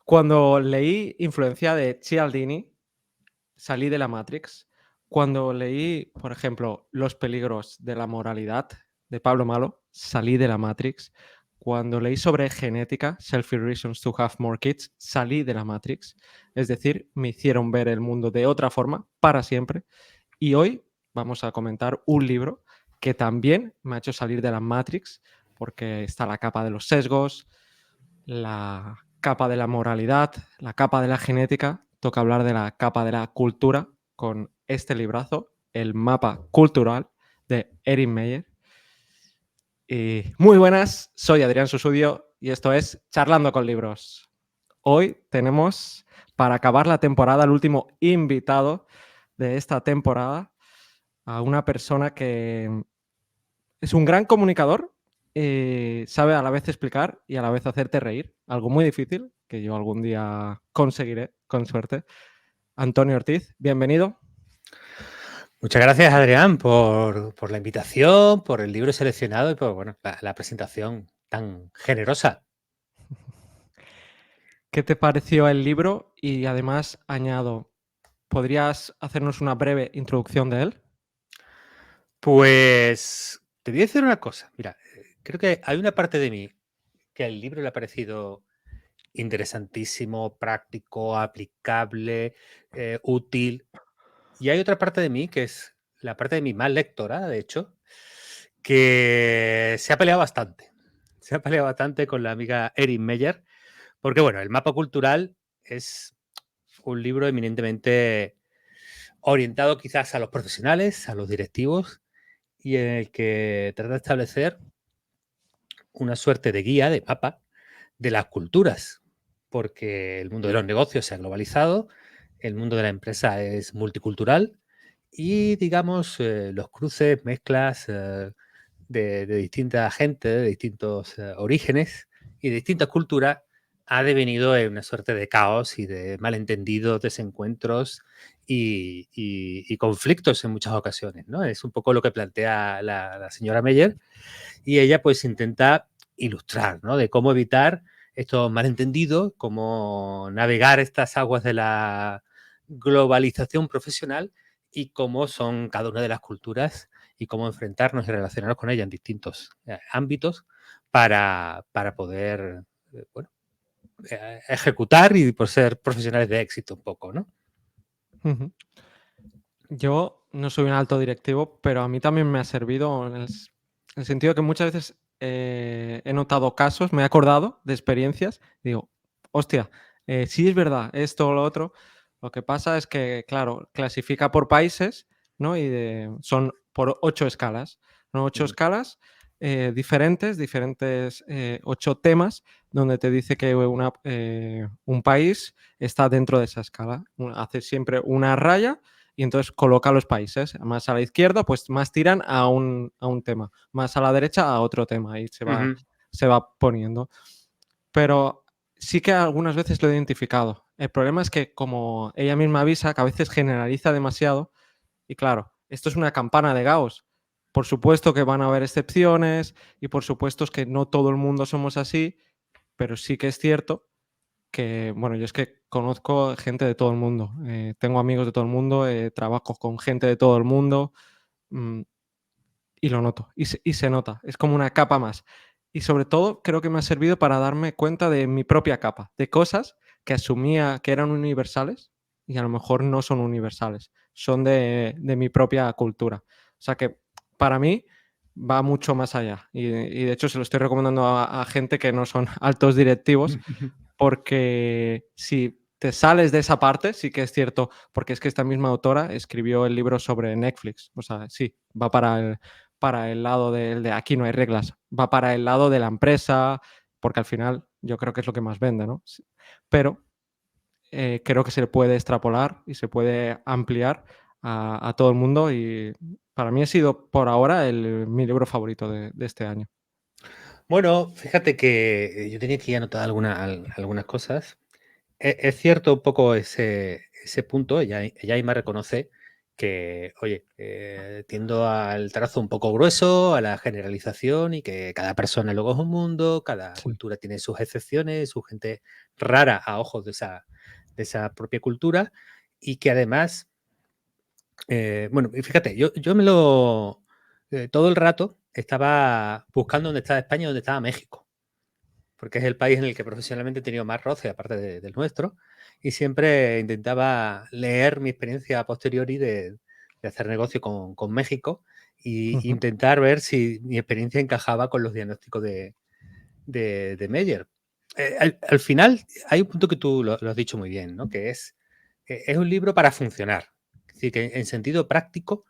Cuando leí Influencia de Cialdini, salí de la Matrix. Cuando leí, por ejemplo, Los peligros de la moralidad de Pablo Malo, salí de la Matrix. Cuando leí sobre genética, Selfish Reasons to Have More Kids, salí de la Matrix. Es decir, me hicieron ver el mundo de otra forma para siempre. Y hoy vamos a comentar un libro que también me ha hecho salir de la Matrix, porque está la capa de los sesgos, la capa de la moralidad, la capa de la genética. Toca hablar de la capa de la cultura con este librazo, El mapa cultural de Erin Meyer. Y muy buenas, soy Adrián Susudio y esto es Charlando con Libros. Hoy tenemos, para acabar la temporada, el último invitado de esta temporada, a una persona que es un gran comunicador, sabe a la vez explicar y a la vez hacerte reír, algo muy difícil que yo algún día conseguiré, con suerte. Antonio Ortiz, bienvenido. Muchas gracias, Adrián, por la invitación, por el libro seleccionado y por la presentación tan generosa. ¿Qué te pareció el libro? Y además añado, ¿podrías hacernos una breve introducción de él? Pues te voy a decir una cosa. Mira, creo que hay una parte de mí que al libro le ha parecido interesantísimo, práctico, aplicable, útil. Y hay otra parte de mí que es la parte de mí más lectora, de hecho, que se ha peleado bastante. Se ha peleado bastante con la amiga Erin Meyer, porque bueno, el mapa cultural es un libro eminentemente orientado quizás a los profesionales, a los directivos, y en el que trata de establecer una suerte de guía, de mapa, de las culturas, porque el mundo de los negocios se ha globalizado, el mundo de la empresa es multicultural y, digamos, los cruces, mezclas de distinta gente, de distintos orígenes y de distintas culturas ha devenido en una suerte de caos y de malentendidos, desencuentros y conflictos en muchas ocasiones, ¿no? Es un poco lo que plantea la señora Meyer y ella pues intenta ilustrar, ¿no? De cómo evitar estos malentendidos, cómo navegar estas aguas de la globalización profesional y cómo son cada una de las culturas y cómo enfrentarnos y relacionarnos con ella en distintos ámbitos para poder bueno, ejecutar y por ser profesionales de éxito un poco, ¿no? Ujú. Yo no soy un alto directivo, pero a mí también me ha servido en el sentido que muchas veces he notado casos, me he acordado de experiencias, digo, hostia, sí es verdad, esto o lo otro. Lo que pasa es que, claro, clasifica por países, ¿no? Son por 8 escalas, ¿no? 8 Mm. escalas diferentes, 8 temas, donde te dice que un país está dentro de esa escala. Hace siempre una raya y entonces coloca los países. Más a la izquierda, pues más tiran a un tema, más a la derecha a otro tema y Ujú. se va poniendo. Pero sí que algunas veces lo he identificado. El problema es que, como ella misma avisa, que a veces generaliza demasiado y claro, esto es una campana de Gauss. Por supuesto que van a haber excepciones y por supuesto es que no todo el mundo somos así, pero sí que es cierto que, bueno, yo es que conozco gente de todo el mundo, tengo amigos de todo el mundo, trabajo con gente de todo el mundo, mm, y lo noto, y se nota, es como una capa más. Y sobre todo creo que me ha servido para darme cuenta de mi propia capa, de cosas que asumía que eran universales y a lo mejor no son universales, son de mi propia cultura. O sea que para mí va mucho más allá y de hecho se lo estoy recomendando a gente que no son altos directivos porque si te sales de esa parte, sí que es cierto, porque es que esta misma autora escribió el libro sobre Netflix. O sea, sí, va para el lado de aquí no hay reglas, va para el lado de la empresa, porque al final yo creo que es lo que más vende, ¿no? Sí. Pero creo que se puede extrapolar y se puede ampliar a todo el mundo y para mí ha sido por ahora mi libro favorito de este año. Bueno, fíjate que yo tenía aquí anotadas algunas cosas. Es cierto un poco ese punto, ella misma reconoce que, oye, tiendo al trazo un poco grueso, a la generalización y que cada persona luego es un mundo, cada Sí. cultura tiene sus excepciones, su gente rara a ojos de esa propia cultura y que además, bueno, y fíjate, yo me lo, todo el rato estaba buscando dónde estaba España y dónde estaba México, porque es el país en el que profesionalmente he tenido más roce, aparte del nuestro, y siempre intentaba leer mi experiencia a posteriori de hacer negocio con México e Ujú. intentar ver si mi experiencia encajaba con los diagnósticos de Meyer. Al final hay un punto que tú lo has dicho muy bien, ¿no? Que es un libro para funcionar. Es decir, que en sentido práctico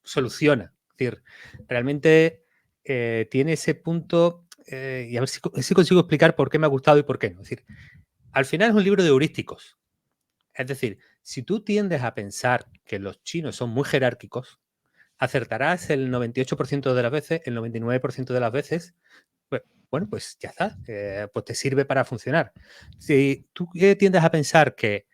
soluciona. Es decir, realmente tiene ese punto, y a ver si consigo explicar por qué me ha gustado y por qué no. Es decir, al final es un libro de heurísticos. Es decir, si tú tiendes a pensar que los chinos son muy jerárquicos, acertarás el 98% de las veces, el 99% de las veces, pues, bueno, pues ya está, pues te sirve para funcionar. Si tú tiendes a pensar que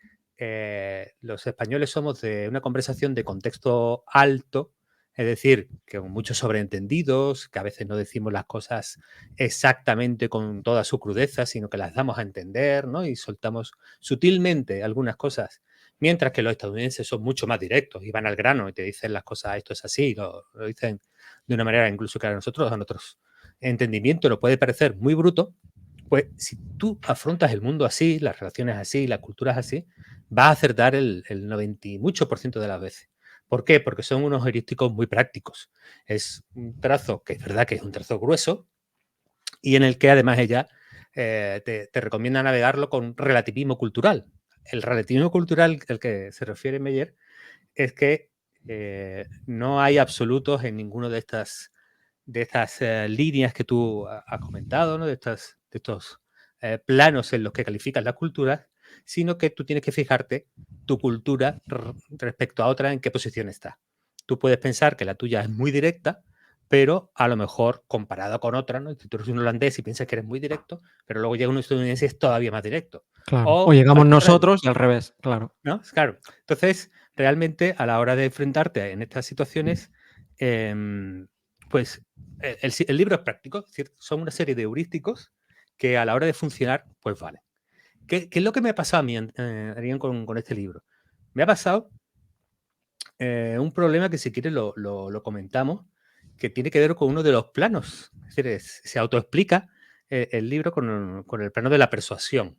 los españoles somos de una conversación de contexto alto, es decir, que con muchos sobreentendidos, que a veces no decimos las cosas exactamente con toda su crudeza, sino que las damos a entender, ¿no? Y soltamos sutilmente algunas cosas, mientras que los estadounidenses son mucho más directos y van al grano y te dicen las cosas, esto es así, lo dicen de una manera incluso que a nosotros entendimiento nos puede parecer muy bruto, pues si tú afrontas el mundo así, las relaciones así, las culturas así, vas a acertar el 90 y mucho por ciento de las veces. ¿Por qué? Porque son unos heurísticos muy prácticos. Es un trazo que es verdad que es un trazo grueso y en el que además ella te recomienda navegarlo con relativismo cultural. El relativismo cultural al que se refiere Meyer es que no hay absolutos en ninguno de estas líneas que tú has comentado, ¿no? de estos planos en los que calificas las culturas, sino que tú tienes que fijarte tu cultura respecto a otra en qué posición está. Tú puedes pensar que la tuya es muy directa, pero a lo mejor comparado con otra, ¿no? Si tú eres un holandés y piensas que eres muy directo, pero luego llega un estadounidense y es todavía más directo. Claro. O O al llegamos contrario, nosotros y al revés, claro. ¿no? Claro. Entonces, realmente a la hora de enfrentarte en estas situaciones, pues el libro es práctico, es decir, son una serie de heurísticos que a la hora de funcionar, pues vale. ¿Qué es lo que me ha pasado a mí, Adrián, con este libro? Me ha pasado un problema que si quieres lo comentamos, que tiene que ver con uno de los planos. Es decir, se autoexplica el libro con el plano de la persuasión.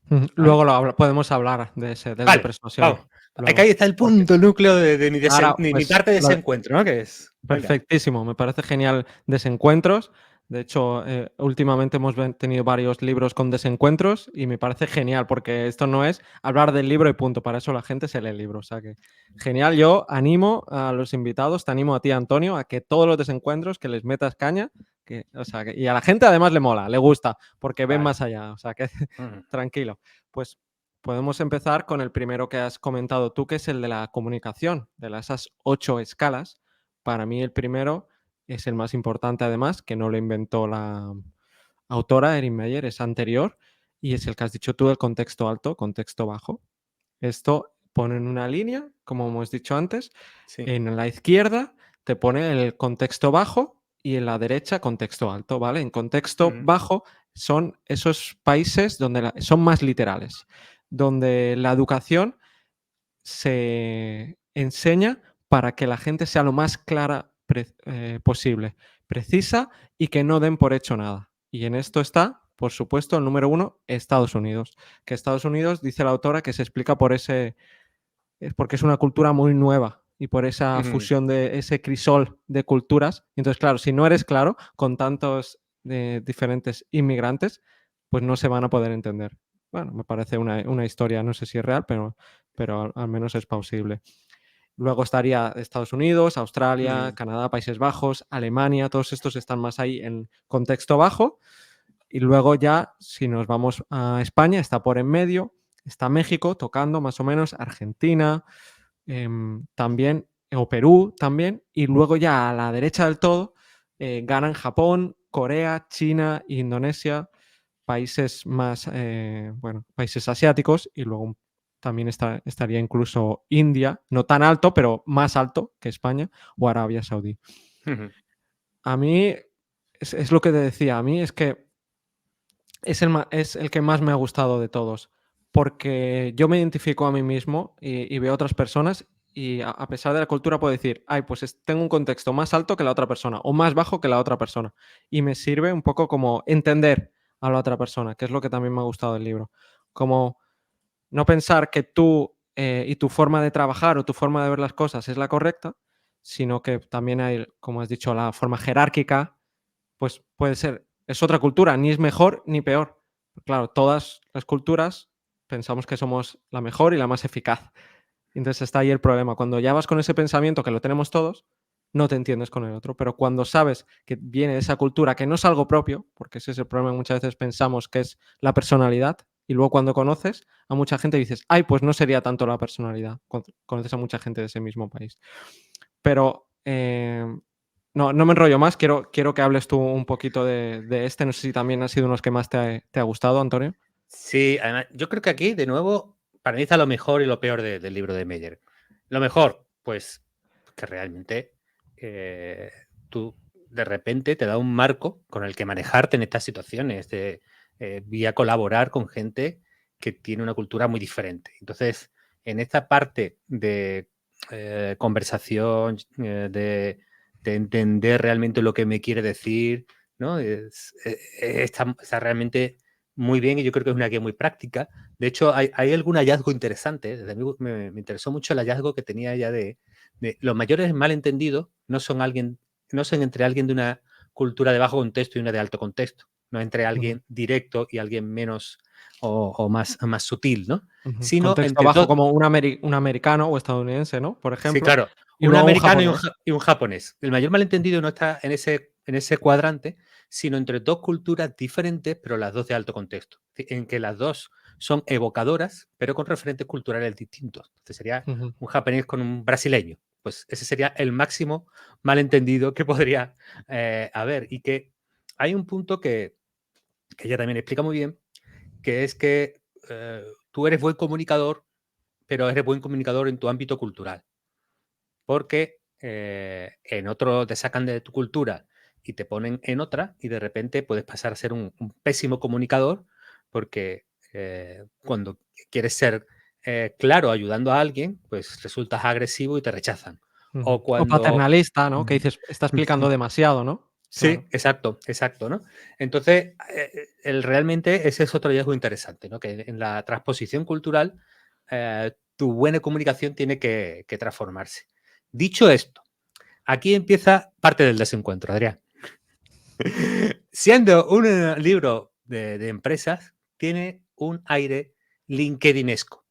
¿Vale? Luego podemos hablar de ese, del de Vale, persuasión. vamos. Aquí Luego. ahí está el Porque punto, el núcleo de ahora, mi pues, parte de lo de desencuentro, ¿no? Que es, venga. perfectísimo, me parece genial desencuentros. De hecho, últimamente hemos tenido varios libros con desencuentros y me parece genial porque esto no es hablar del libro y punto. Para eso la gente se lee el libro. O sea que genial. Yo animo a los invitados, te animo a ti, Antonio, a que todos los desencuentros que les metas caña. O sea, y a la gente además le mola, le gusta, porque ven Vale. más allá. O sea que Ujú. tranquilo. Pues podemos empezar con el primero que has comentado tú, que es el de la comunicación, de esas 8 escalas. Para mí el primero es el más importante además, que no lo inventó la autora Erin Meyer, es anterior y es el que has dicho tú, el contexto alto, contexto bajo. Esto pone en una línea, como hemos dicho antes, Sí. en la izquierda te pone el contexto bajo y en la derecha contexto alto, ¿vale? En contexto Ujú. bajo son esos países donde son más literales, donde la educación se enseña para que la gente sea lo más clara posible, precisa y que no den por hecho nada. Y en esto está, por supuesto, el número uno, Estados Unidos. Que Estados Unidos, dice la autora, que se explica por es porque es una cultura muy nueva y por esa Ujú. fusión de ese crisol de culturas. Entonces, claro, si no eres claro con tantos diferentes inmigrantes, pues no se van a poder entender. Bueno, me parece una historia, no sé si es real, pero al menos es plausible. Luego estaría Estados Unidos, Australia, Ujú. Canadá, Países Bajos, Alemania, todos estos están más ahí en contexto bajo. Y luego ya, si nos vamos a España, está por en medio, está México tocando más o menos, Argentina, también, o Perú también, y luego ya a la derecha del todo ganan Japón, Corea, China, Indonesia, países más, bueno, países asiáticos y luego también estaría incluso India, no tan alto, pero más alto que España, o Arabia Saudí. Ujú. A mí es lo que te decía, a mí es que es el que más me ha gustado de todos, porque yo me identifico a mí mismo y veo a otras personas y a pesar de la cultura puedo decir, ay, pues tengo un contexto más alto que la otra persona o más bajo que la otra persona. Y me sirve un poco como entender a la otra persona, que es lo que también me ha gustado del libro. Como no pensar que tú y tu forma de trabajar o tu forma de ver las cosas es la correcta, sino que también hay, como has dicho, la forma jerárquica, pues puede ser, es otra cultura, ni es mejor ni peor. Claro, todas las culturas pensamos que somos la mejor y la más eficaz. Entonces está ahí el problema. Cuando ya vas con ese pensamiento que lo tenemos todos, no te entiendes con el otro. Pero cuando sabes que viene de esa cultura, que no es algo propio, porque ese es el problema, muchas veces pensamos que es la personalidad, y luego cuando conoces a mucha gente dices, ay, pues no sería tanto la personalidad. Conoces a mucha gente de ese mismo país. Pero no me enrollo más, quiero que hables tú un poquito de este. No sé si también ha sido uno de los que más te ha gustado, Antonio. Sí, además, yo creo que aquí, de nuevo, para mí está lo mejor y lo peor del libro de Meyer. Lo mejor, pues, que realmente tú de repente te da un marco con el que manejarte en estas situaciones, de vía colaborar con gente que tiene una cultura muy diferente. Entonces, en esta parte de conversación, de entender realmente lo que me quiere decir, ¿no? Está realmente muy bien y yo creo que es una guía muy práctica. De hecho, hay algún hallazgo interesante. Desde mí me interesó mucho el hallazgo que tenía ella de los mayores malentendidos no son entre alguien de una cultura de bajo contexto y una de alto contexto, no entre Ujú, alguien directo y alguien menos o más sutil, ¿no? ujú. Sino Contexto entre bajo dos. como un americano o estadounidense, ¿no? Por Sí, ejemplo, claro, y un luego un americano y japonés. y un japonés. El mayor malentendido no está en ese cuadrante, sino entre dos culturas diferentes, pero las dos de alto contexto, en que las dos son evocadoras, pero con referentes culturales distintos. Entonces sería Ujú, un japonés con un brasileño. Pues ese sería el máximo malentendido que podría haber. Y que hay un punto que ella también explica muy bien, que es que tú eres buen comunicador, pero eres buen comunicador en tu ámbito cultural porque en otro te sacan de tu cultura y te ponen en otra y de repente puedes pasar a ser un pésimo comunicador porque cuando quieres ser claro ayudando a alguien, pues resultas agresivo y te rechazan. ujú. O O cuando... paternalista, ¿no? Que dices, está explicando demasiado, ¿no? Sí, Claro. exacto, exacto, ¿no? Entonces, realmente ese es otro hallazgo interesante, ¿no? Que en la transposición cultural, tu buena comunicación tiene que transformarse. Dicho esto, aquí empieza parte del desencuentro, Adrián. Siendo un libro de empresas, tiene un aire LinkedInesco.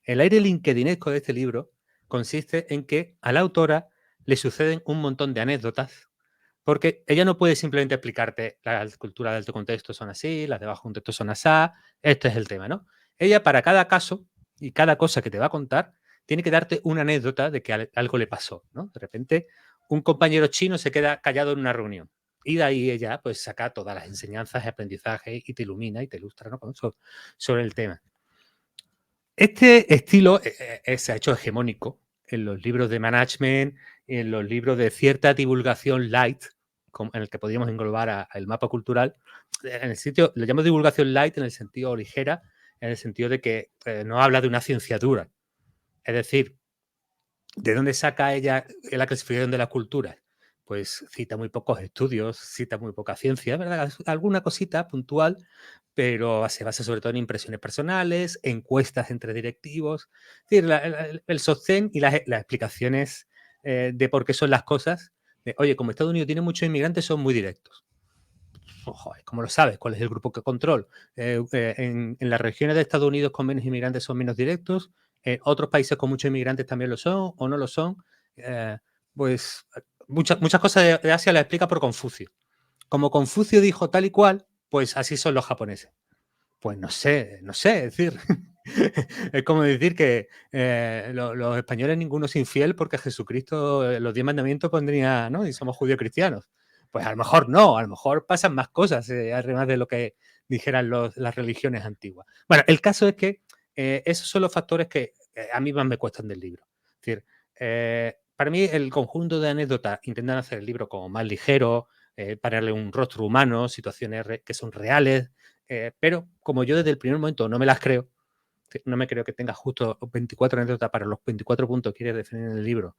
El aire LinkedInesco de este libro consiste en que a la autora le suceden un montón de anécdotas, porque ella no puede simplemente explicarte las culturas de alto contexto son así, las de bajo contexto son así, este es el tema, ¿no? Ella para cada caso y cada cosa que te va a contar, tiene que darte una anécdota de que algo le pasó, ¿no? De repente, un compañero chino se queda callado en una reunión. Y de ahí ella pues saca todas las enseñanzas y aprendizajes y te ilumina y te ilustra, ¿no? Sobre el tema. Este estilo se ha hecho hegemónico en los libros de management, en los libros de cierta divulgación light, en el que podríamos englobar al mapa cultural. En el sitio, lo llamo divulgación light en el sentido ligera, en el sentido de que no habla de una ciencia dura. Es decir, ¿de dónde saca ella la clasificación de las culturas? Pues cita muy pocos estudios, cita muy poca ciencia, ¿verdad? Alguna cosita puntual, pero se basa sobre todo en impresiones personales, encuestas entre directivos, es decir, el sostén y las explicaciones de por qué son las cosas. Oye, como Estados Unidos tiene muchos inmigrantes, son muy directos. Ojo, ¿cómo lo sabes? ¿Cuál es el grupo que control? En las regiones de Estados Unidos con menos inmigrantes son menos directos, en otros países con muchos inmigrantes también lo son o no lo son. Eh, pues muchas cosas de Asia las explica por Confucio. Como Confucio dijo tal y cual, pues así son los japoneses. Pues no sé, es decir, es como decir que los españoles ninguno es infiel porque Jesucristo los 10 mandamientos pondría, ¿no? Y somos judíos cristianos. Pues a lo mejor no, a lo mejor pasan más cosas, además de lo que dijeran las religiones antiguas. Bueno, el caso es que Esos son los factores que a mí más me cuestan del libro. Es decir, para mí el conjunto de anécdotas intentan hacer el libro como más ligero, para darle un rostro humano, situaciones que son reales, pero como yo desde el primer momento no me las creo, no me creo que tenga justo 24 anécdotas para los 24 puntos que quieres definir en el libro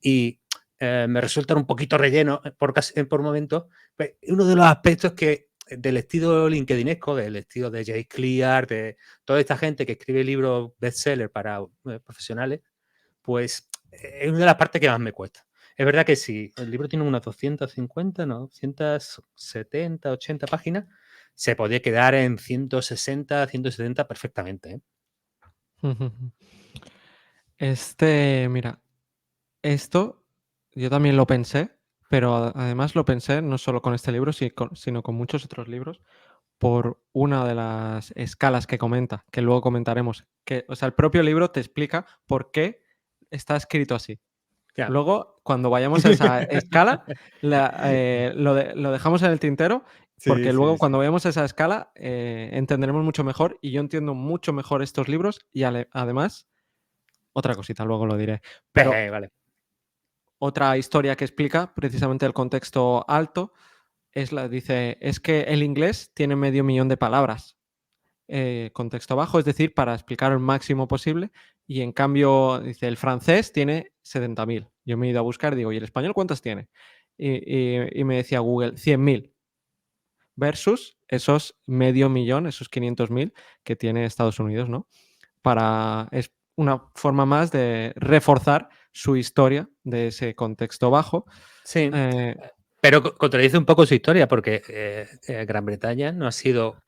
y me resultan un poquito relleno por momentos, pues, uno de los aspectos que del estilo LinkedInesco, del estilo de Jay Clear, de toda esta gente que escribe libros bestseller para profesionales, pues es una de las partes que más me cuesta. Es verdad que si el libro tiene unas 250, no, 170, 80 páginas, se podría quedar en 160, 170 perfectamente, ¿eh? Mira, esto yo también lo pensé, pero además lo pensé no solo con este libro, sino con muchos otros libros, por una de las escalas que comenta, que luego comentaremos. Que, o sea, el propio libro te explica por qué está escrito así. Ya. Luego, cuando vayamos a esa escala, lo dejamos en el tintero, Sí, porque sí, luego sí. cuando vayamos a esa escala entenderemos mucho mejor y yo entiendo mucho mejor estos libros y además, otra cosita, luego lo diré, pero Vale. otra historia que explica precisamente el contexto alto dice, es que el inglés tiene medio millón de palabras. Contexto bajo, es decir, para explicar el máximo posible. Y en cambio, dice, el francés tiene 70.000. Yo me he ido a buscar y digo, ¿y el español cuántas tiene? Y me decía Google, 100.000 versus esos medio millón, esos 500.000 que tiene Estados Unidos, ¿no? Es una forma más de reforzar su historia de ese contexto bajo. Sí, Eh, pero contradice un poco su historia porque Gran Bretaña no ha sido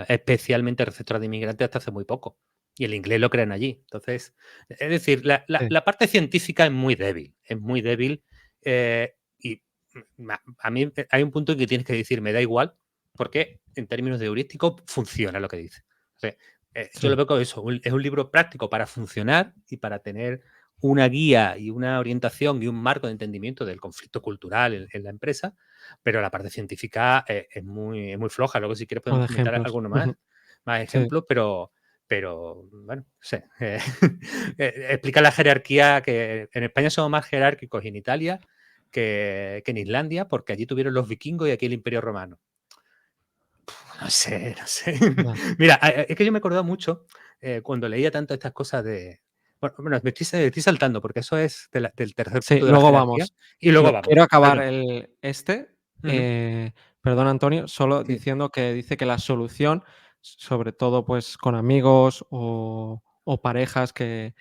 especialmente receptora de inmigrantes hasta hace muy poco. Y el inglés lo crean allí. Entonces, es decir, sí, la parte científica es muy débil. Y a mí hay un punto en que tienes que decir, me da igual, porque en términos de heurístico funciona lo que dice. O sea, yo lo sí, veo como eso, es un libro práctico para funcionar y para tener una guía y una orientación y un marco de entendimiento del conflicto cultural en la empresa, pero la parte científica es muy floja. Luego, si quieres, o de podemos comentar ejemplos. alguno Ujú, más sí. ejemplos, pero bueno, no sé. Explica la jerarquía que en España somos más jerárquicos y en Italia que en Islandia, porque allí tuvieron los vikingos y aquí el Imperio Romano. No sé, no sé. Ya. Mira, es que yo me he acordado mucho cuando leía tanto estas cosas de. Bueno, estoy saltando porque eso es del tercer Sí, punto de la luego jerarquía vamos. y luego vamos. Quiero acabar Adelante. Ujú. perdón, Antonio, solo Sí, diciendo que dice que la solución, sobre todo, pues, con amigos o parejas que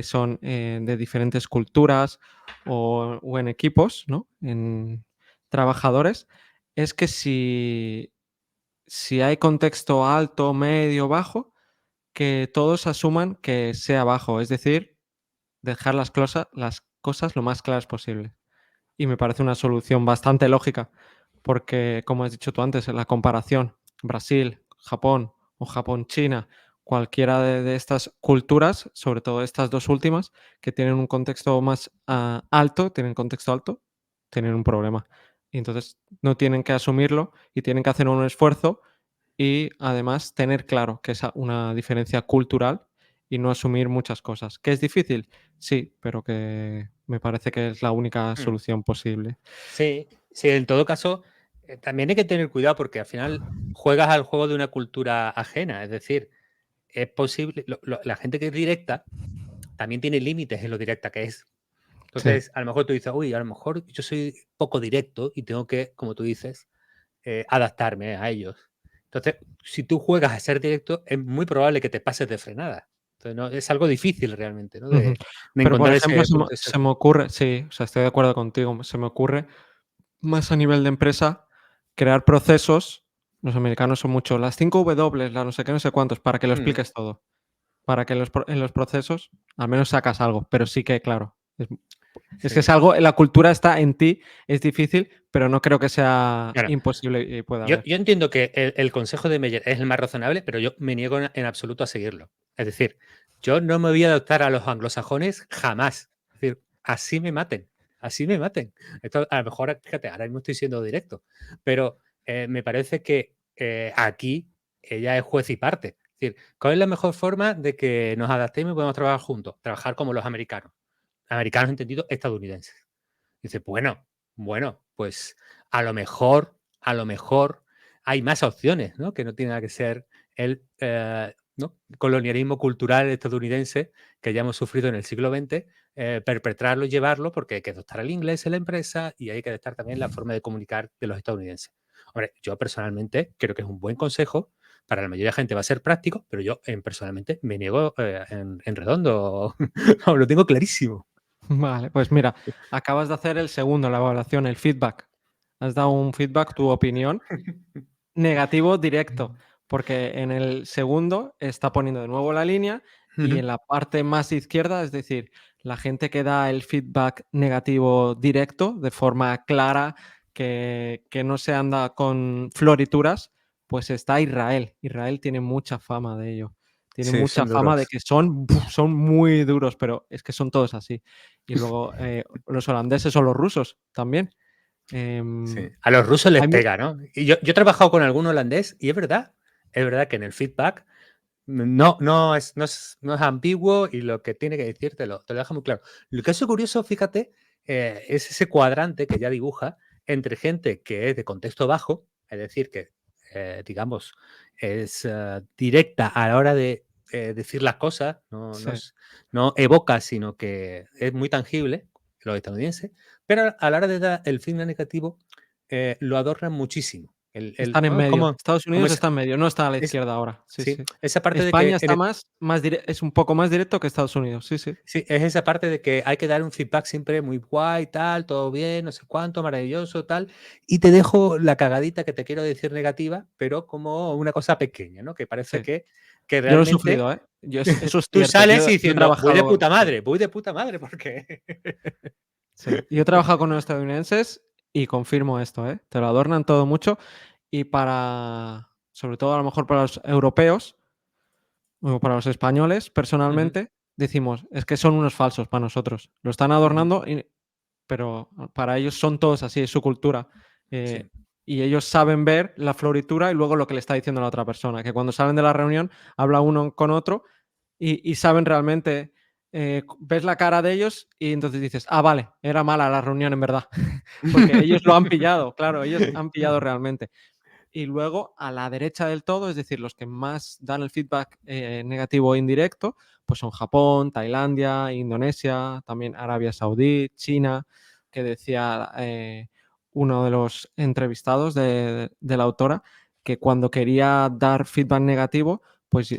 son, de diferentes culturas o en equipos, ¿no? En trabajadores, es que si hay contexto alto, medio, bajo, que todos asuman que sea bajo, es decir, dejar las cosas lo más claras posible. Y me parece una solución bastante lógica, porque, como has dicho tú antes, en la comparación Brasil, Japón o Japón-China, cualquiera de estas culturas, sobre todo estas 2 últimas, que tienen un contexto más, alto, tienen contexto alto, tienen un problema. Y entonces no tienen que asumirlo y tienen que hacer un esfuerzo y además tener claro que es una diferencia cultural y no asumir muchas cosas. ¿Que es difícil? Sí, pero que me parece que es la única mm. solución posible. Sí, sí, en todo caso, también hay que tener cuidado porque al final juegas al juego de una cultura ajena. Es decir, es posible, la gente que es directa también tiene límites en lo directa que es. Sí. Entonces, a lo mejor tú dices, uy, a lo mejor yo soy poco directo y tengo que, como tú dices, adaptarme a ellos. Entonces, si tú juegas a ser directo, es muy probable que te pases de frenada. Entonces, no, es algo difícil realmente, ¿no? Ujú. De Pero, por encontrar ejemplo, ese punto de se me ocurre sí, o sea, estoy de acuerdo contigo, se me ocurre más a nivel de empresa crear procesos, los americanos son mucho las 5 W, la no sé qué, no sé cuántos, para que lo Mm, expliques todo, para que en los procesos al menos sacas algo, pero sí que, claro, es que es sí. algo la cultura está en ti, es difícil, pero no creo que sea Claro, imposible y pueda yo, haber. yo entiendo que el consejo de Meyer es el más razonable, pero yo me niego en absoluto a seguirlo. Es decir, yo no me voy a adaptar a los anglosajones jamás. Es decir, así me maten, así me maten. Esto, a lo mejor, fíjate, ahora mismo estoy siendo directo, pero me parece que aquí ella es juez y parte. Es decir, ¿cuál es la mejor forma de que nos adaptemos y podamos trabajar juntos? Trabajar como los americanos. Americanos entendido estadounidenses. Dice, bueno, pues a lo mejor hay más opciones, ¿no? Que no tiene nada que ser el ¿no? colonialismo cultural estadounidense que ya hemos sufrido en el siglo XX, perpetrarlo y llevarlo porque hay que adoptar el inglés en la empresa y hay que adaptar también la forma de comunicar de los estadounidenses. Hombre, yo personalmente creo que es un buen consejo. Para la mayoría de la gente va a ser práctico, pero yo personalmente me niego en redondo. Lo tengo clarísimo. Vale, pues mira, acabas de hacer el segundo, la evaluación, el feedback. Has dado un feedback, tu opinión, negativo directo, porque en el segundo está poniendo de nuevo la línea y en la parte más izquierda, es decir, la gente que da el feedback negativo directo de forma clara, que no se anda con florituras, pues está Israel. Israel tiene mucha fama de ello. Tiene Sí, mucha son fama de duros. que son muy duros, pero es que son todos así. Y luego los holandeses o los rusos también. Sí. Em, A los rusos les hay mu pega, ¿no? Y yo he trabajado con algún holandés y es verdad que en el feedback no es ambiguo y lo que tiene que decir te lo deja muy claro. Lo que es curioso, fíjate, es ese cuadrante que ya dibuja entre gente que es de contexto bajo, es decir, que, digamos, es directa a la hora de decir las cosas, sí, no evoca, sino que es muy tangible, los estadounidenses, pero a la hora de dar el feedback negativo, lo adornan muchísimo. están en ¿No? medio. Como, Estados como Unidos está en medio, no está a la es, izquierda ahora. Sí, sí, sí. esa parte de España que está más es un poco más directo que Estados Unidos. Sí, sí. sí, es esa parte de que hay que dar un feedback siempre muy guay, tal, todo bien, no sé cuánto, maravilloso, tal. Y te dejo la cagadita que te quiero decir negativa, pero como una cosa pequeña, ¿no? Que parece Sí. que Yo lo he realmente sufrido, ¿eh? Eso es tú cierto. sales y Yo he diciendo, trabajado sí, voy de puta madre, porque. sí. Yo he trabajado con los estadounidenses y confirmo esto, ¿eh? Te lo adornan todo mucho y sobre todo a lo mejor para los europeos o para los españoles, Ujú, personalmente, decimos: "Es que son unos falsos para nosotros". Lo están ujú, adornando pero para ellos son todos así, es su cultura. sí, Y ellos saben ver la floritura y luego lo que le está diciendo la otra persona, que cuando salen de la reunión habla uno con otro y saben realmente, ves la cara de ellos y entonces dices: "Ah, vale, era mala la reunión en verdad", porque ellos lo han pillado, claro, ellos han pillado realmente. Y luego a la derecha del todo, es decir, los que más dan el feedback negativo e indirecto, pues son Japón, Tailandia, Indonesia, también Arabia Saudí, China, que decía uno de los entrevistados de la autora que cuando quería dar feedback negativo, pues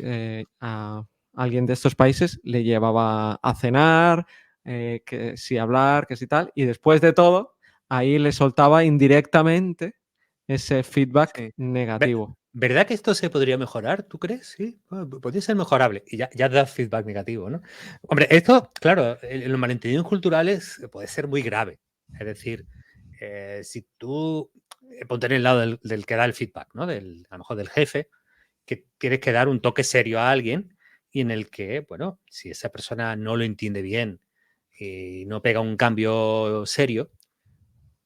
a alguien de estos países le llevaba a cenar, que si hablar, que si tal, y después de todo, ahí le soltaba indirectamente ese feedback sí. negativo. ¿Verdad que esto se podría mejorar? ¿Tú crees? Sí, podría ser mejorable. Y ya das feedback negativo, ¿no? Hombre, esto, claro, los malentendidos culturales puede ser muy grave. Es decir, si tú ponte en el lado del que da el feedback, ¿no? A lo mejor del jefe, que tienes que dar un toque serio a alguien y en el que, bueno, si esa persona no lo entiende bien y no pega un cambio serio,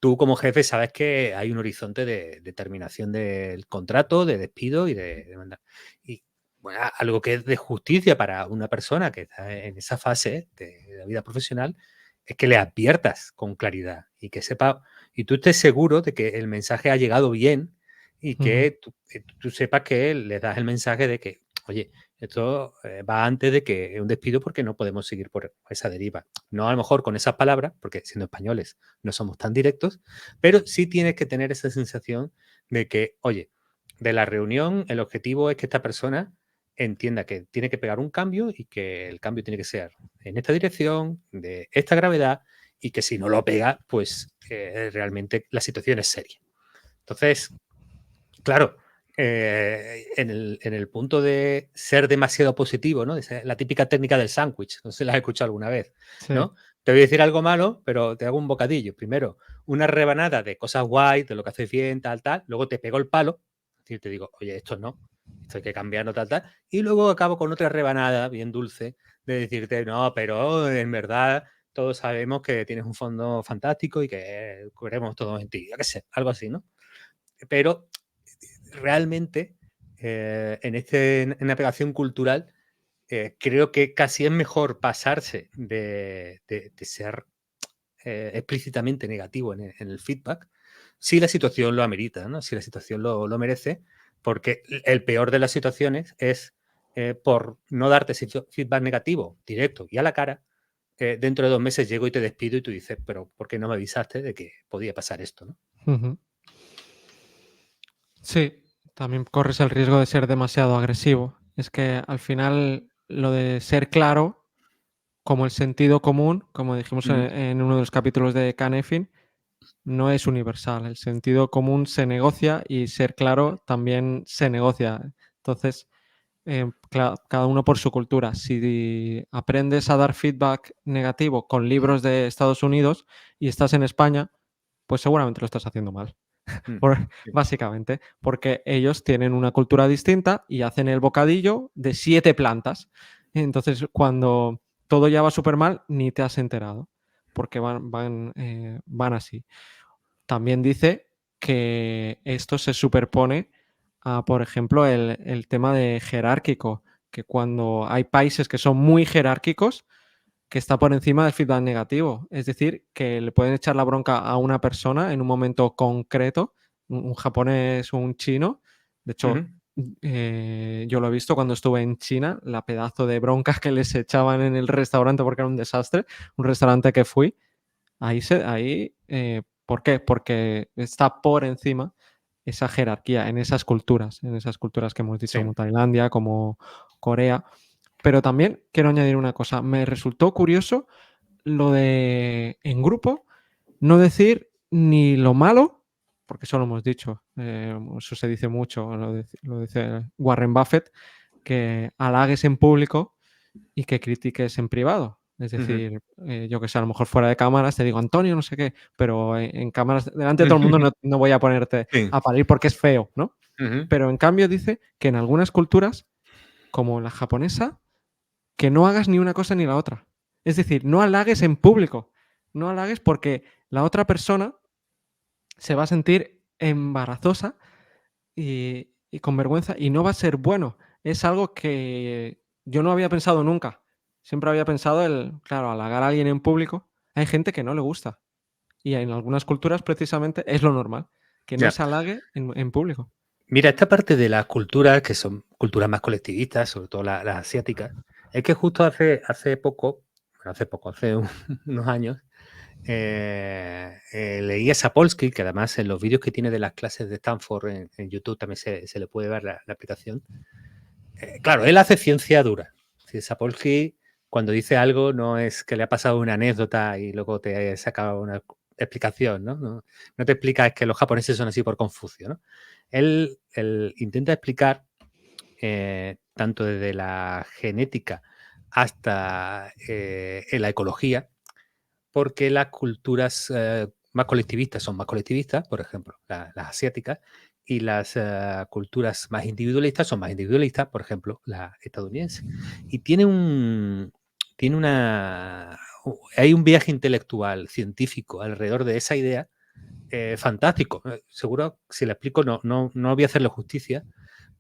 tú como jefe sabes que hay un horizonte de terminación del contrato, de despido y de mandar. Y bueno, algo que es de justicia para una persona que está en esa fase de la vida profesional es que le adviertas con claridad y que sepa y tú estés seguro de que el mensaje ha llegado bien y Ujú. que tú sepas que le das el mensaje de que, oye, esto va antes de que un despido porque no podemos seguir por esa deriva. No a lo mejor con esas palabras, porque siendo españoles no somos tan directos, pero sí tienes que tener esa sensación de que, oye, de la reunión el objetivo es que esta persona entienda que tiene que pegar un cambio y que el cambio tiene que ser en esta dirección, de esta gravedad, y que si no lo pega, pues realmente la situación es seria. Entonces, claro, en el punto de ser demasiado positivo, ¿no? La típica técnica del sándwich, no sé si la has escuchado alguna vez, Sí. ¿no? Te voy a decir algo malo, pero te hago un bocadillo. Primero, una rebanada de cosas guay, de lo que haces bien, tal, tal. Luego te pego el palo, es decir, te digo, oye, esto no, esto hay que cambiarlo, tal, tal. Y luego acabo con otra rebanada bien dulce de decirte, no, pero en verdad todos sabemos que tienes un fondo fantástico y que creemos todos en ti. Yo qué sé, algo así, ¿no? Pero realmente en navegación cultural, creo que casi es mejor pasarse de ser explícitamente negativo en el feedback, si la situación lo amerita, ¿no? Si la situación lo merece, porque el peor de las situaciones es por no darte feedback negativo directo y a la cara. Dentro de 2 meses llego y te despido y tú dices, pero ¿por qué no me avisaste de que podía pasar esto, ¿no? Ujú. Sí, también corres el riesgo de ser demasiado agresivo. Es que al final lo de ser claro, como el sentido común, como dijimos Mm, en uno de los capítulos de Canefin, no es universal. El sentido común se negocia y ser claro también se negocia. Entonces, cada uno por su cultura. Si aprendes a dar feedback negativo con libros de Estados Unidos y estás en España, pues seguramente lo estás haciendo mal. mm, sí, Básicamente, porque ellos tienen una cultura distinta y hacen el bocadillo de 7 plantas. Entonces, cuando todo ya va súper mal, ni te has enterado, porque van así. También dice que esto se superpone a, por ejemplo, el tema de jerárquico, que cuando hay países que son muy jerárquicos, que está por encima del feedback negativo. Es decir, que le pueden echar la bronca a una persona en un momento concreto, un japonés o un chino. De ujú, hecho, yo lo he visto cuando estuve en China, la pedazo de broncas que les echaban en el restaurante porque era un desastre, un restaurante que fui. ¿Por qué? Porque está por encima esa jerarquía en esas culturas que hemos dicho, sí. como Tailandia, como Corea. Pero también quiero añadir una cosa, me resultó curioso lo de en grupo no decir ni lo malo, porque eso lo hemos dicho, eso se dice mucho, lo dice Warren Buffett, que halagues en público y que critiques en privado. Es Ujú. decir, yo que sé, a lo mejor fuera de cámaras te digo, Antonio, no sé qué, pero en cámaras, delante de todo el mundo no voy a ponerte Sí. a parir porque es feo, ¿no? Ujú. Pero en cambio dice que en algunas culturas, como la japonesa, que no hagas ni una cosa ni la otra. Es decir, no halagues en público. No halagues porque la otra persona se va a sentir embarazosa y con vergüenza y no va a ser bueno. Es algo que yo no había pensado nunca. Siempre había pensado claro, halagar a alguien en público. Hay gente que no le gusta. Y en algunas culturas precisamente es lo normal, que no Ya. se halague en público. Mira, esta parte de las culturas, que son culturas más colectivistas, sobre todo las asiáticas, es que justo hace poco, bueno, hace unos años, leí a Sapolsky, que además en los vídeos que tiene de las clases de Stanford en YouTube también se le puede ver la aplicación. Claro, él hace ciencia dura. Si Sapolsky, cuando dice algo, no es que le ha pasado una anécdota y luego te saca una explicación, ¿no? No te explica es que los japoneses son así por Confucio, ¿no? Él intenta explicar, tanto desde la genética hasta en la ecología, por qué las culturas más colectivistas son más colectivistas, por ejemplo, las asiáticas, y las culturas más individualistas son más individualistas, por ejemplo, la estadounidense. Y hay un viaje intelectual, científico, alrededor de esa idea fantástico. Seguro, si la explico, no voy a hacerle justicia,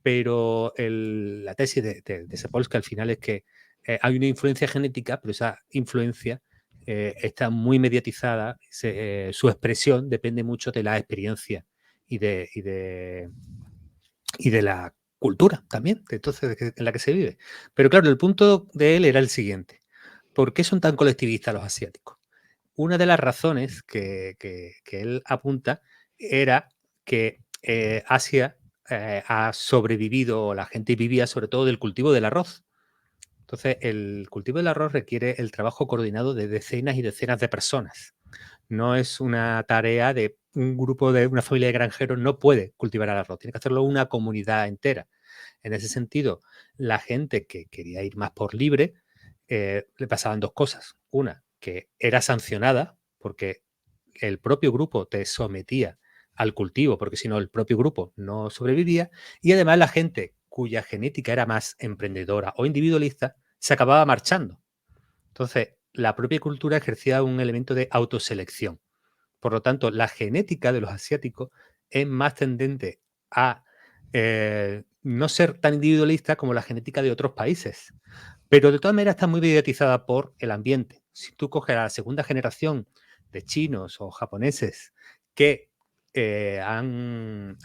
pero la tesis de Sapolsky al final es que hay una influencia genética, pero esa influencia está muy mediatizada, su expresión depende mucho de la experiencia y de la cultura también, entonces, en la que se vive. Pero claro, el punto de él era el siguiente. ¿Por qué son tan colectivistas los asiáticos? Una de las razones que él apunta era que Asia ha sobrevivido, o la gente vivía sobre todo del cultivo del arroz. Entonces, el cultivo del arroz requiere el trabajo coordinado de decenas y decenas de personas. No es una tarea de un grupo de una familia de granjeros, no puede cultivar el arroz, tiene que hacerlo una comunidad entera. En ese sentido, la gente que quería ir más por libre, le pasaban dos cosas. Una, que era sancionada porque el propio grupo te sometía al cultivo, porque si no el propio grupo no sobrevivía, y además la gente cuya genética era más emprendedora o individualista se acababa marchando. Entonces, la propia cultura ejercía un elemento de autoselección. Por lo tanto, la genética de los asiáticos es más tendente a no ser tan individualista como la genética de otros países. Pero de todas maneras está muy mediatizada por el ambiente. Si tú coges a la segunda generación de chinos o japoneses que se han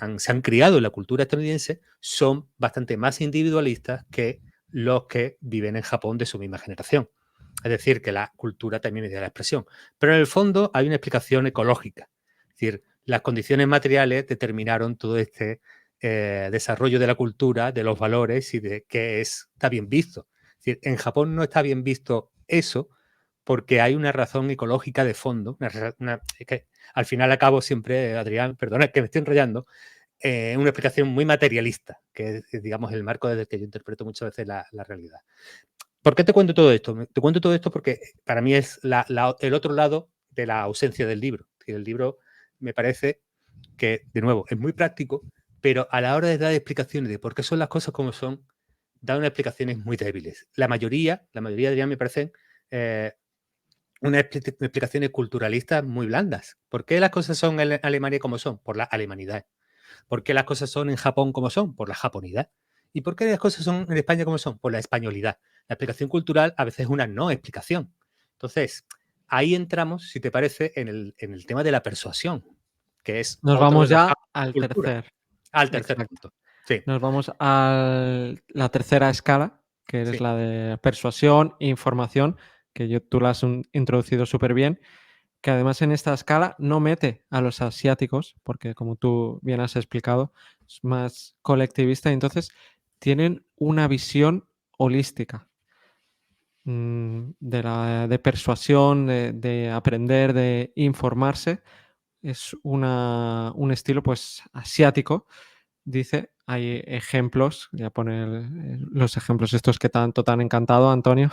criado en la cultura estadounidense, son bastante más individualistas que los que viven en Japón de su misma generación. Es decir, que la cultura también es de la expresión. Pero en el fondo hay una explicación ecológica. Es decir, las condiciones materiales determinaron todo este desarrollo de la cultura, de los valores y de qué está bien visto. Es decir, en Japón no está bien visto eso porque hay una razón ecológica de fondo. Es que al final acabo siempre, Adrián, perdona que me estoy enrollando, una explicación muy materialista, que es, digamos, el marco desde el que yo interpreto muchas veces la realidad. ¿Por qué te cuento todo esto? Te cuento todo esto porque para mí es el otro lado de la ausencia del libro. El libro me parece que, de nuevo, es muy práctico, pero a la hora de dar explicaciones de por qué son las cosas como son, da unas explicaciones muy débiles. La mayoría ya me parecen unas explicaciones culturalistas muy blandas. ¿Por qué las cosas son en Alemania como son? Por la alemanidad. ¿Por qué las cosas son en Japón como son? Por la japonidad. ¿Y por qué las cosas son en España como son? Por la españolidad. La explicación cultural a veces es una no explicación. Entonces, ahí entramos, si te parece, en el tema de la persuasión, que es Nos otro de vamos los ya campos de al cultura. tercer. Al tercer Exacto. punto. Sí, Nos vamos a la tercera escala, que es sí. la de persuasión e información, que tú la has introducido súper bien, que además en esta escala no mete a los asiáticos, porque como tú bien has explicado, es más colectivista y entonces tienen una visión holística de persuasión, de aprender, de informarse. Es un estilo pues asiático. Dice, hay ejemplos, ya pone los ejemplos estos que tanto te han encantado, Antonio.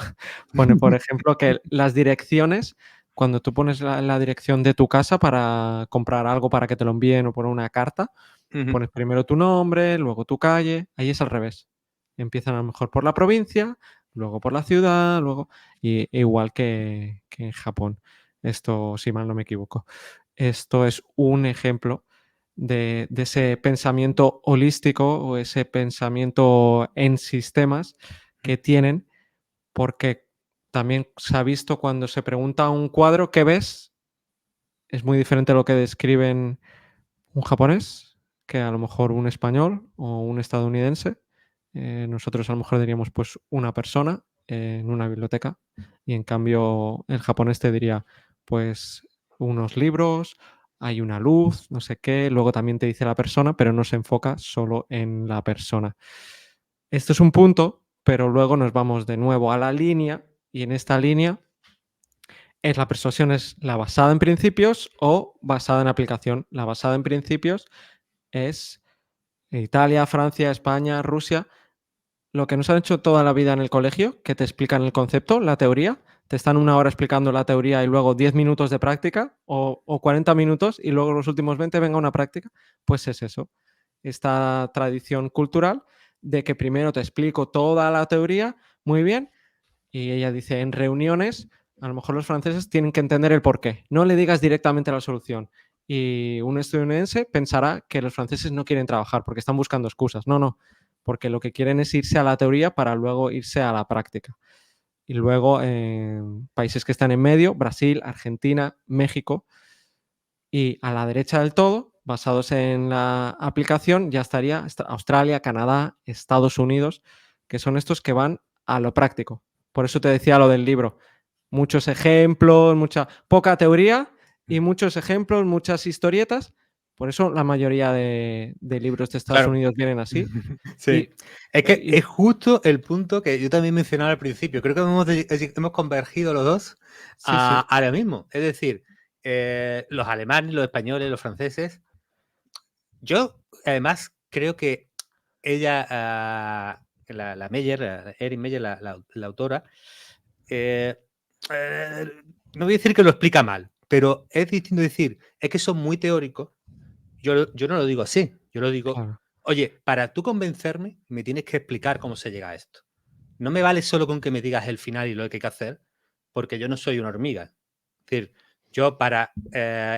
Pone, por ejemplo, que las direcciones, cuando tú pones la dirección de tu casa para comprar algo para que te lo envíen o por una carta, Ujú. pones primero tu nombre, luego tu calle, ahí es al revés. Empiezan a lo mejor por la provincia, luego por la ciudad, luego igual que en Japón. Esto, si mal no me equivoco. Esto es un ejemplo de ese pensamiento holístico o ese pensamiento en sistemas que tienen, porque también se ha visto cuando se pregunta a un cuadro, ¿qué ves? Es muy diferente a lo que describen un japonés que a lo mejor un español o un estadounidense. Nosotros a lo mejor diríamos pues una persona en una biblioteca y en cambio el japonés te diría pues unos libros, hay una luz, no sé qué, luego también te dice la persona, pero no se enfoca solo en la persona. Esto es un punto, pero luego nos vamos de nuevo a la línea y en esta línea es la persuasión es la basada en principios o basada en aplicación. La basada en principios es Italia, Francia, España, Rusia, lo que nos han hecho toda la vida en el colegio, que te explican el concepto, la teoría, te están una hora explicando la teoría y luego 10 minutos de práctica o 40 minutos y luego los últimos 20 venga una práctica, pues es eso, esta tradición cultural de que primero te explico toda la teoría, muy bien, y ella dice, en reuniones, a lo mejor los franceses tienen que entender el porqué. No le digas directamente la solución. Y un estadounidense pensará que los franceses no quieren trabajar porque están buscando excusas. No, no, porque lo que quieren es irse a la teoría para luego irse a la práctica. Y luego países que están en medio, Brasil, Argentina, México, y a la derecha del todo, basados en la aplicación, ya estaría Australia, Canadá, Estados Unidos, que son estos que van a lo práctico. Por eso te decía lo del libro. Muchos ejemplos, poca teoría y muchos ejemplos, muchas historietas. Por eso la mayoría de libros de Estados Claro. Unidos vienen así. Sí. Y, Es que y es justo el punto que yo también mencionaba al principio. Creo que hemos convergido los dos sí, sí, ahora mismo. Es decir, los alemanes, los españoles, los franceses. Yo, además, creo que ella, la Meyer, Erin Meyer, la autora, eh, eh, no voy a decir que lo explica mal, pero es distinto decir, es que son muy teóricos. Yo no lo digo así, yo lo digo, claro. oye, para tú convencerme, me tienes que explicar cómo se llega a esto. No me vale solo con que me digas el final y lo que hay que hacer, porque yo no soy una hormiga. Es decir, yo para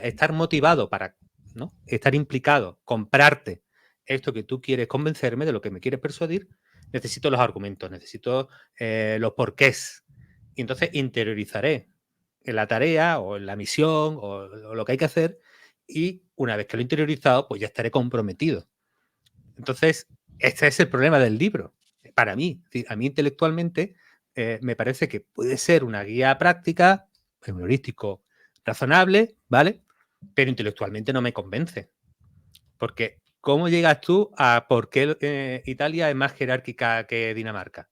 estar motivado, para, ¿no?, estar implicado, comprarte esto que tú quieres convencerme, de lo que me quieres persuadir, necesito los argumentos, necesito los porqués. Y entonces interiorizaré en la tarea o en la misión o lo que hay que hacer, y una vez que lo he interiorizado, pues ya estaré comprometido. Entonces, este es el problema del libro, para mí. Es decir, a mí intelectualmente me parece que puede ser una guía práctica, heurístico, razonable, ¿vale? Pero intelectualmente no me convence. Porque, ¿cómo llegas tú a por qué Italia es más jerárquica que Dinamarca?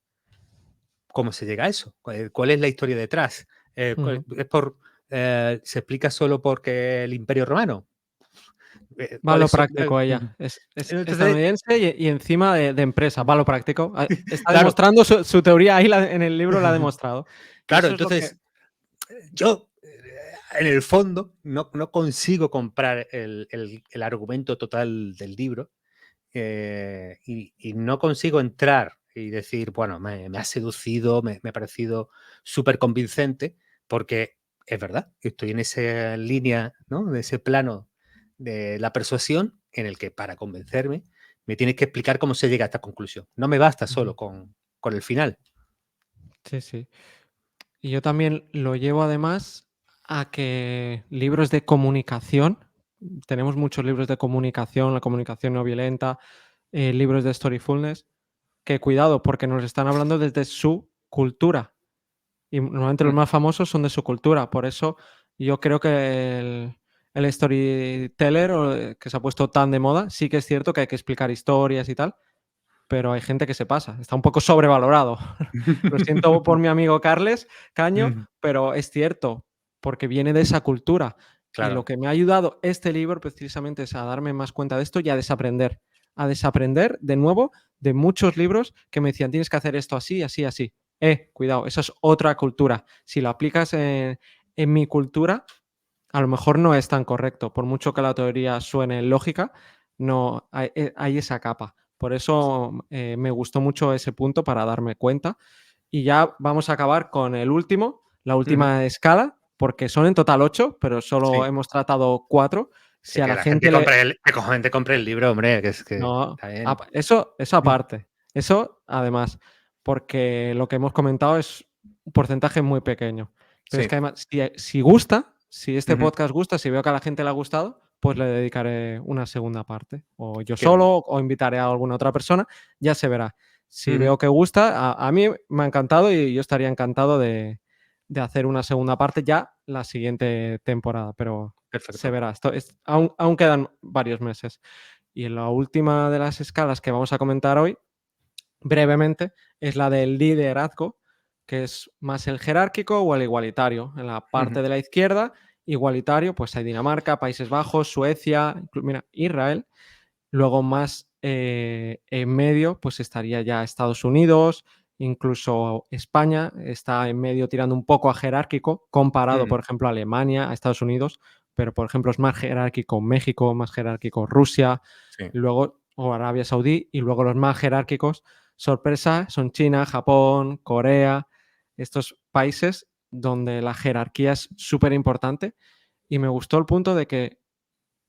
¿Cómo se llega a eso? ¿Cuál es la historia detrás? Ujú. ¿Es por, ¿Se explica solo porque el Imperio Romano? Va a lo ¿Cuáles son? práctico ella. Es Entonces, estadounidense y encima de empresa, va a lo práctico. Está claro, demostrando su teoría ahí en el libro la ha demostrado. Y claro, eso es lo que entonces yo en el fondo no consigo comprar el argumento total del libro, y no consigo entrar y decir, bueno, me ha seducido, me ha parecido súper convincente, porque es verdad, estoy en esa línea, ¿no? De ese plano de la persuasión en el que para convencerme me tienes que explicar cómo se llega a esta conclusión. No me basta ujú. solo con el final. Sí, sí. Y yo también lo llevo además a que libros de comunicación, tenemos muchos libros de comunicación, la comunicación no violenta, libros de storyfulness, que cuidado, porque nos están hablando desde su cultura. Y normalmente los Mm, más famosos son de su cultura. Por eso yo creo que el storyteller, que se ha puesto tan de moda, sí que es cierto que hay que explicar historias y tal, pero hay gente que se pasa, está un poco sobrevalorado. Lo siento por mi amigo Carles Caño, mm, pero es cierto, porque viene de esa cultura. Y lo claro. que me ha ayudado este libro precisamente es a darme más cuenta de esto y a desaprender de nuevo de muchos libros que me decían: "Tienes que hacer esto así, así, así". Cuidado, esa es otra cultura. Si lo aplicas en mi cultura, a lo mejor no es tan correcto. Por mucho que la teoría suene lógica, no hay esa capa. Por eso, me gustó mucho ese punto para darme cuenta. Y ya vamos a acabar con el último, la Ujú, última escala, porque son en total 8, pero solo sí. hemos tratado 4. Si a Que la la gente gente le compre que la gente compre el libro, hombre, que es que no, está bien. eso aparte. Eso además, porque lo que hemos comentado es un porcentaje muy pequeño. Pero es Sí. que además, si gusta, si este Ujú, podcast gusta, si veo que a la gente le ha gustado, pues le dedicaré una segunda parte. O yo qué bien. solo, o invitaré a alguna otra persona, ya se verá. Si Ujú, veo que gusta, a mí me ha encantado y yo estaría encantado de hacer una segunda parte ya la siguiente temporada, pero se perfecto. verá. Esto aún quedan varios meses. Y la última de las escalas que vamos a comentar hoy, brevemente, es la del liderazgo, que es más el jerárquico o el igualitario. En la Ujú, parte de la izquierda, igualitario, pues hay Dinamarca, Países Bajos, Suecia, mira, Israel. Luego más en medio, pues estaría ya Estados Unidos, incluso España está en medio tirando un poco a jerárquico, comparado, mm, por ejemplo, a Alemania, a Estados Unidos, pero por ejemplo es más jerárquico México, más jerárquico Rusia, sí. y luego, o Arabia Saudí, y luego los más jerárquicos, sorpresa, son China, Japón, Corea, estos países donde la jerarquía es súper importante. Y me gustó el punto de que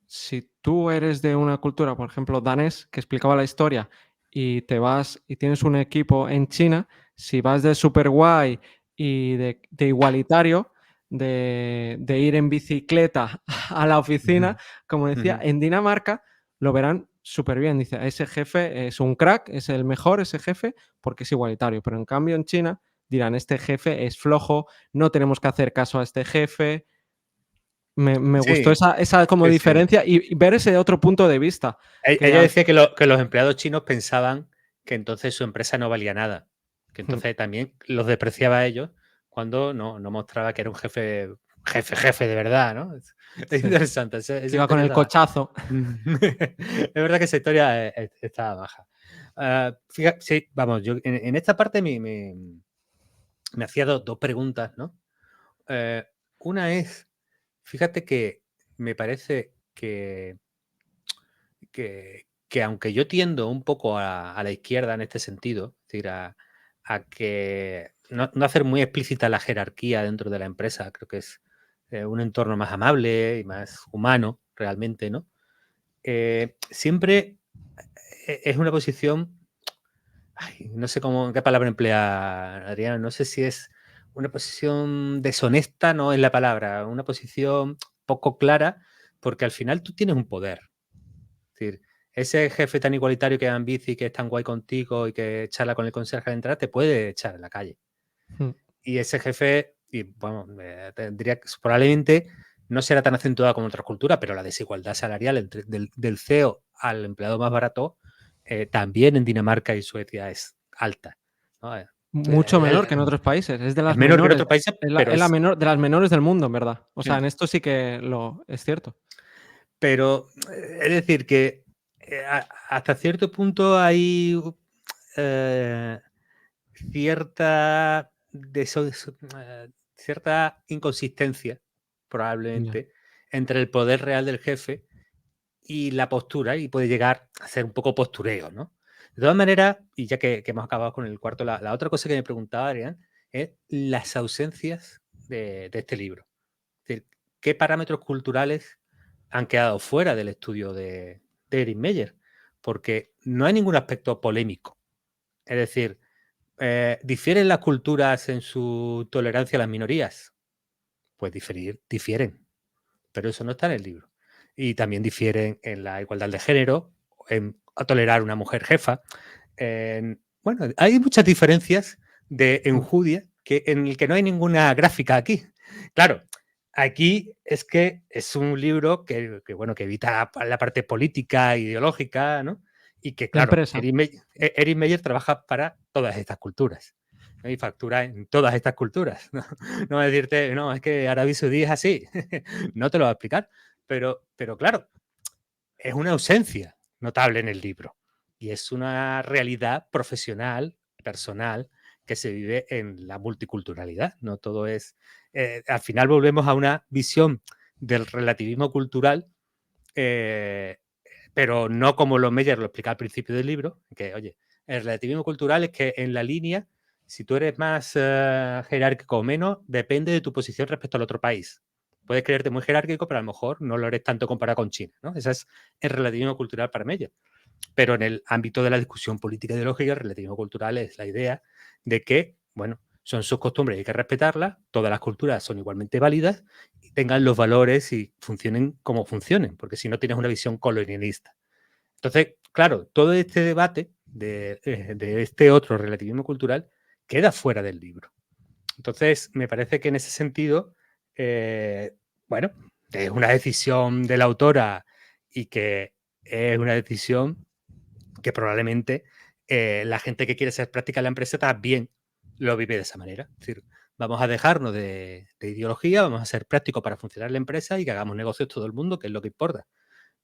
si tú eres de una cultura, por ejemplo, danés, que explicaba la historia, y te vas y tienes un equipo en China, si vas de super guay y de igualitario, de ir en bicicleta a la Ujú, oficina, como decía, ujú. en Dinamarca lo verán súper bien. Dice, ese jefe es un crack, es el mejor ese jefe, porque es igualitario. Pero en cambio en China dirán, este jefe es flojo, no tenemos que hacer caso a este jefe, me gustó Sí, esa como sí, sí. diferencia y ver ese otro punto de vista, que Ella al decía que los empleados chinos pensaban que entonces su empresa no valía nada, que entonces también los despreciaba a ellos cuando no mostraba que era un jefe de verdad, ¿no? Es sí, interesante, esa que iba con historia el estaba cochazo. es verdad que esa historia estaba baja. Sí, vamos, yo en esta parte me hacía 2 preguntas, ¿no? Eh, una es, fíjate que me parece que aunque yo tiendo un poco a la izquierda en este sentido, es decir, a que no hacer muy explícita la jerarquía dentro de la empresa, creo que es un entorno más amable y más humano realmente, ¿no? Siempre es una posición, ay, no sé qué palabra emplear, Adrián, no sé si es una posición deshonesta, no es la palabra, una posición poco clara, porque al final tú tienes un poder. Es decir, ese jefe tan igualitario que va en bici, que es tan guay contigo y que charla con el conserje al entrar, te puede echar en la calle. Mm. Y ese jefe, y bueno, tendría que probablemente no será tan acentuada como en otras culturas, pero la desigualdad salarial del CEO al empleado más barato también en Dinamarca y Suecia es alta, ¿no? Mucho menor que en otros países. Es de Es las menor que en menores. otros países, Es la menor, de las menores del mundo, en verdad. O sea, sí. en esto sí que es cierto. Pero es decir que hasta cierto punto hay eh, cierta, cierta inconsistencia, Ya. probablemente, entre el poder real del jefe y la postura, y puede llegar a ser un poco postureo, ¿no? De todas maneras, y ya que hemos acabado con el cuarto, la otra cosa que me preguntaba, Adrián, es las ausencias de este libro. Es decir, ¿qué parámetros culturales han quedado fuera del estudio de Erich Meyer? Porque no hay ningún aspecto polémico. Es decir, ¿difieren las culturas en su tolerancia a las minorías? Pues difieren, pero eso no está en el libro. Y también difieren en la igualdad de género, en a tolerar una mujer jefa. Bueno, hay muchas diferencias de Mm. enjudia en el que no hay ninguna gráfica aquí. Claro, aquí es que es un libro bueno, que evita la parte política, ideológica, ¿no? Y que, De claro, empresa. Erich Meyer trabaja para todas estas culturas, ¿no? Y factura en todas estas culturas. No, no va a decirte, no, es que Arabia Saudí es así. No te lo va a explicar. Pero claro, es una ausencia notable en el libro. Y es una realidad profesional, personal, que se vive en la multiculturalidad. No todo es. Al final volvemos a una visión del relativismo cultural, eh, pero no como los Meyer lo explica al principio del libro, que, oye, el relativismo cultural es que en la línea, si tú eres más jerárquico o menos, depende de tu posición respecto al otro país. Puedes creerte muy jerárquico, pero a lo mejor no lo eres tanto comparado con China, ¿no? Ese es el relativismo cultural para Meyer. Pero en el ámbito de la discusión política ideológica, el relativismo cultural es la idea de que, bueno, son sus costumbres y hay que respetarlas, todas las culturas son igualmente válidas y tengan los valores y funcionen como funcionen, porque si no tienes una visión colonialista. Entonces, claro, todo este debate de este otro relativismo cultural queda fuera del libro. Entonces, me parece que en ese sentido, bueno, es una decisión de la autora y que es una decisión que probablemente la gente que quiere ser práctica en la empresa también lo vive de esa manera. Es decir, vamos a dejarnos de ideología, vamos a ser prácticos para funcionar la empresa y que hagamos negocios todo el mundo, que es lo que importa.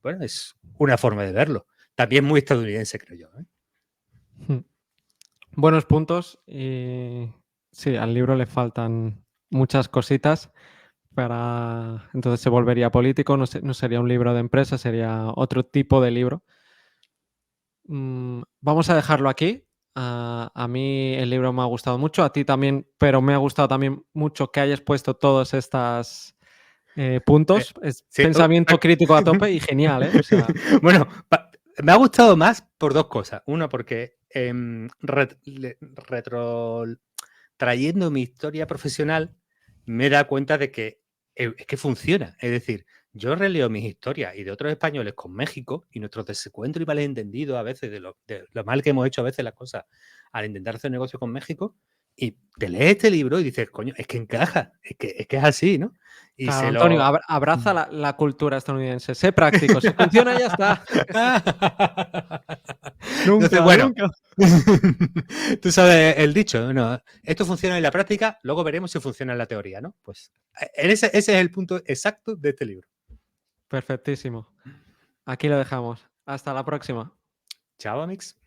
Bueno, es una forma de verlo. También muy estadounidense, creo yo, ¿eh? Mm. Buenos puntos. Y sí, al libro le faltan muchas cositas para. Entonces se volvería político. No sería un libro de empresa, sería otro tipo de libro. Vamos a dejarlo aquí. A mí el libro me ha gustado mucho, a ti también, pero me ha gustado también mucho que hayas puesto todos estos puntos. Es Sí, pensamiento crítico a tope y genial, ¿eh? O sea, bueno, me ha gustado más por dos cosas. Una, porque trayendo mi historia profesional, me he dado cuenta de que es que funciona. Es decir, yo releo mis historias y de otros españoles con México y nuestros desencuentros y malentendidos a veces de lo mal que hemos hecho a veces las cosas al intentar hacer negocio con México. Y te lees este libro y dices, coño, es que encaja, es que es así, ¿no? Y claro, se Antonio, lo. abraza la cultura estadounidense, sé práctico, si funciona ya está. Entonces, Nunca, bueno, nunca. tú sabes el dicho, ¿no? Esto funciona en la práctica, luego veremos si funciona en la teoría, ¿no? Pues ese es el punto exacto de este libro. Perfectísimo. Aquí lo dejamos. Hasta la próxima. Chao, Amix.